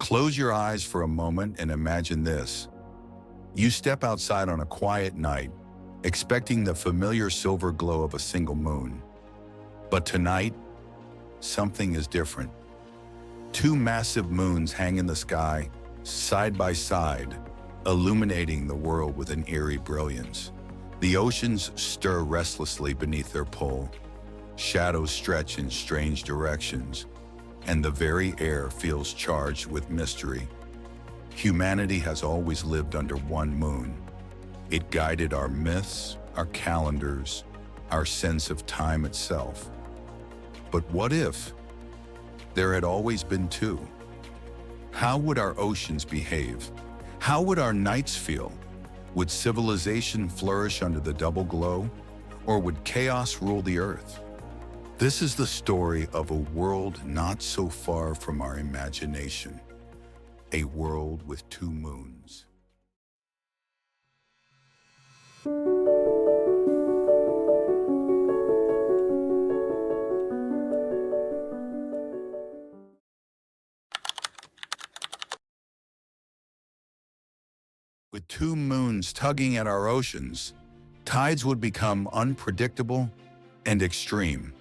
Close your eyes for a moment and imagine this. You step outside on a quiet night, expecting the familiar silver glow of a single moon. But tonight, something is different. Two massive moons hang in the sky, side by side, illuminating the world with an eerie brilliance. The oceans stir restlessly beneath their pull. Shadows stretch in strange directions, and the very air feels charged with mystery. Humanity has always lived under one moon. It guided our myths, our calendars, our sense of time itself. But what if there had always been two? How would our oceans behave? How would our nights feel? Would civilization flourish under the double glow, or would chaos rule the earth? This is the story of a world not so far from our imagination, a world with two moons. With two moons tugging at our oceans, tides would become unpredictable and extreme.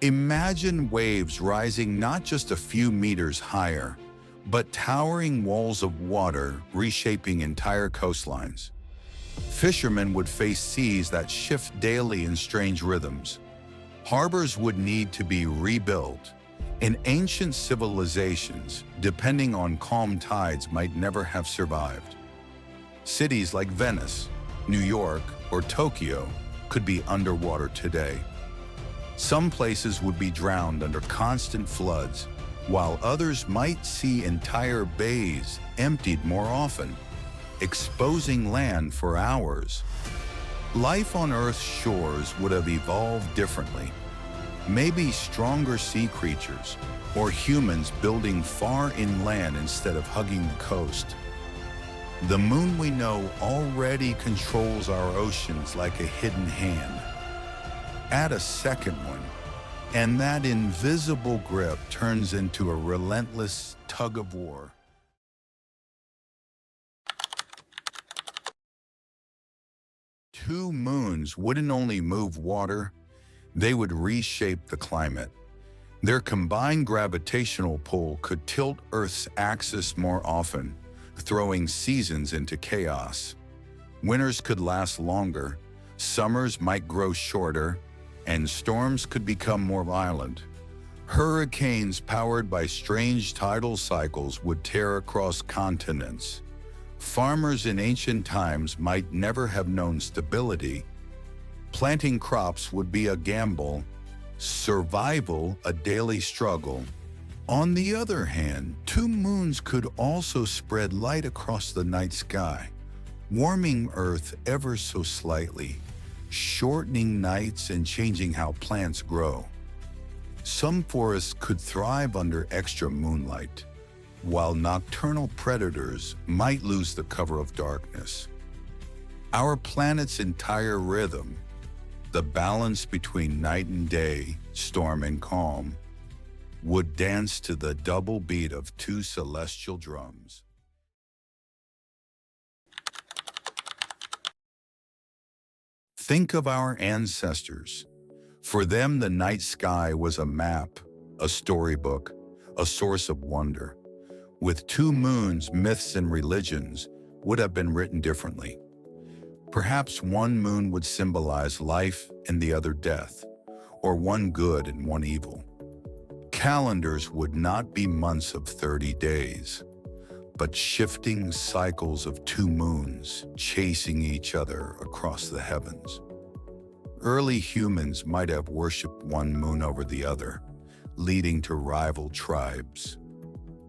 Imagine waves rising not just a few meters higher, but towering walls of water reshaping entire coastlines. Fishermen would face seas that shift daily in strange rhythms. Harbors would need to be rebuilt, and ancient civilizations, depending on calm tides, might never have survived. Cities like Venice, New York, or Tokyo could be underwater today. Some places would be drowned under constant floods, while others might see entire bays emptied more often, exposing land for hours. Life on Earth's shores would have evolved differently. Maybe stronger sea creatures, or humans building far inland instead of hugging the coast. The moon we know already controls our oceans like a hidden hand. Add a second one, and that invisible grip turns into a relentless tug of war. Two moons wouldn't only move water, they would reshape the climate. Their combined gravitational pull could tilt Earth's axis more often, throwing seasons into chaos. Winters could last longer, summers might grow shorter, and storms could become more violent. Hurricanes powered by strange tidal cycles would tear across continents. Farmers in ancient times might never have known stability. Planting crops would be a gamble, survival a daily struggle. On the other hand, two moons could also spread light across the night sky, warming Earth ever so slightly, shortening nights and changing how plants grow. Some forests could thrive under extra moonlight, while nocturnal predators might lose the cover of darkness. Our planet's entire rhythm, the balance between night and day, storm and calm, would dance to the double beat of two celestial drums. Think of our ancestors. For them, the night sky was a map, a storybook, a source of wonder. With two moons, myths and religions would have been written differently. Perhaps one moon would symbolize life and the other death, or one good and one evil. Calendars would not be months of 30 days, but shifting cycles of two moons chasing each other across the heavens. Early humans might have worshipped one moon over the other, leading to rival tribes.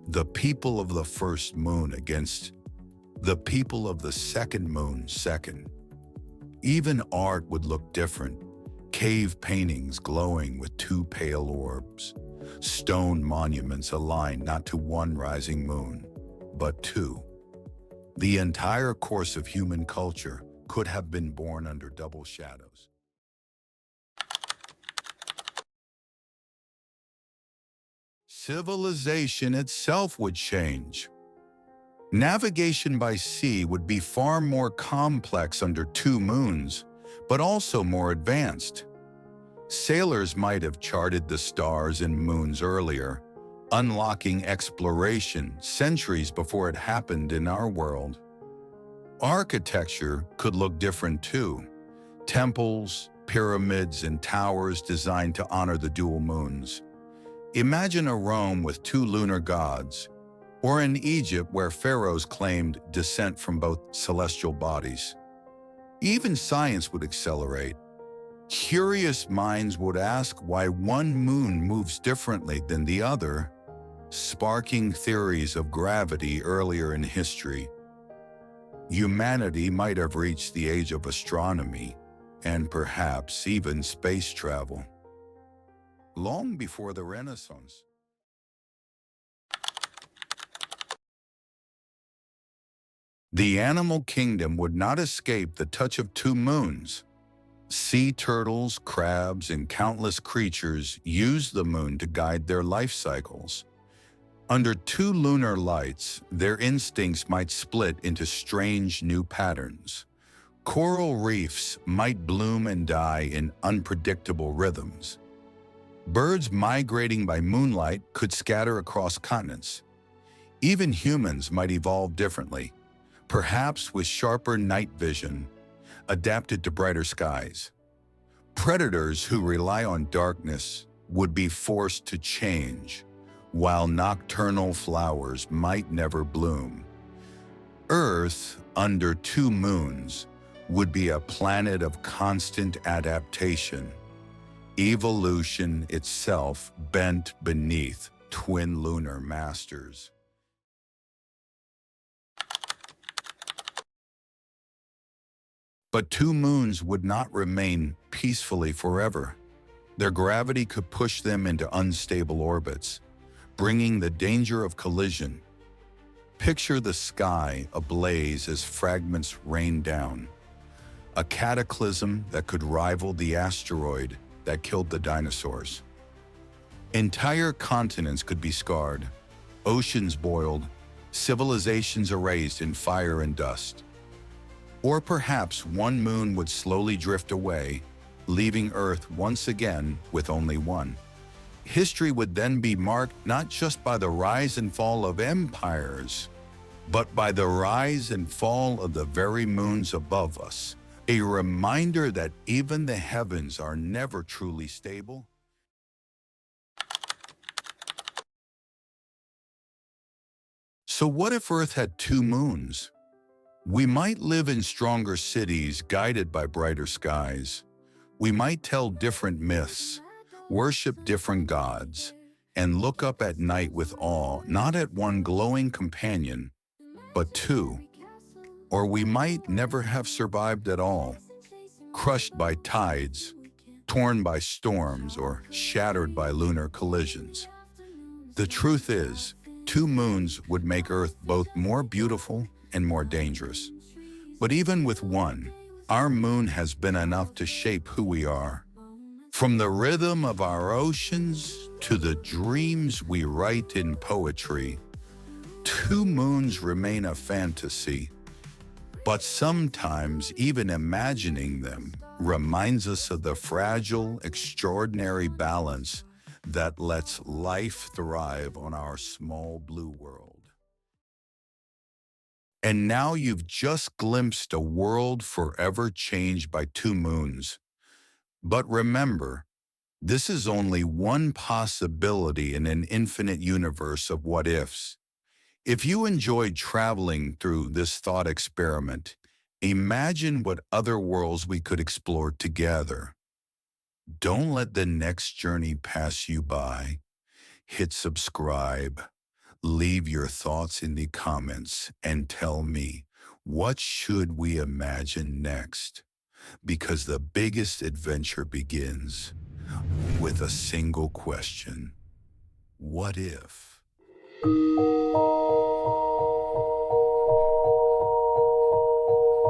The people of the first moon against the people of the second moon second. Even art would look different. Cave paintings glowing with two pale orbs. Stone monuments aligned not to one rising moon, but two. The entire course of human culture could have been born under double shadows. civilization itself would change. Navigation by sea would be far more complex under two moons, but also more advanced. Sailors might have charted the stars and moons earlier, unlocking exploration centuries before it happened in our world. Architecture could look different too. Temples, pyramids, and towers designed to honor the dual moons. Imagine a Rome with two lunar gods, or in Egypt where pharaohs claimed descent from both celestial bodies. Even science would accelerate. Curious minds would ask why one moon moves differently than the other, sparking theories of gravity earlier in history. Humanity might have reached the age of astronomy, and perhaps even space travel, long before the Renaissance. The animal kingdom would not escape the touch of two moons. Sea turtles, crabs, and countless creatures use the moon to guide their life cycles. Under two lunar lights, their instincts might split into strange new patterns. Coral reefs might bloom and die in unpredictable rhythms. Birds migrating by moonlight could scatter across continents. Even humans might evolve differently, perhaps with sharper night vision, adapted to brighter skies. Predators who rely on darkness would be forced to change, while nocturnal flowers might never bloom. Earth, under two moons, would be a planet of constant adaptation, evolution itself bent beneath twin lunar masters. But two moons would not remain peacefully forever. Their gravity could push them into unstable orbits, bringing the danger of collision. Picture the sky ablaze as fragments rain down, a cataclysm that could rival the asteroid that killed the dinosaurs. Entire continents could be scarred, oceans boiled, civilizations erased in fire and dust. Or perhaps one moon would slowly drift away, leaving Earth once again with only one. History would then be marked not just by the rise and fall of empires, but by the rise and fall of the very moons above us, a reminder that even the heavens are never truly stable. So what if Earth had two moons? We might live in stronger cities guided by brighter skies. We might tell different myths, worship different gods, and look up at night with awe, not at one glowing companion, but two. Or we might never have survived at all, crushed by tides, torn by storms, or shattered by lunar collisions. The truth is, two moons would make Earth both more beautiful and more dangerous. But even with one, our moon has been enough to shape who we are. From the rhythm of our oceans to the dreams we write in poetry, two moons remain a fantasy. But sometimes even imagining them reminds us of the fragile, extraordinary balance that lets life thrive on our small blue world. And now you've just glimpsed a world forever changed by two moons. But remember, this is only one possibility in an infinite universe of what-ifs. If you enjoyed traveling through this thought experiment, imagine what other worlds we could explore together. Don't let the next journey pass you by. Hit subscribe. Leave your thoughts in the comments and tell me, what should we imagine next? Because the biggest adventure begins with a single question. What if?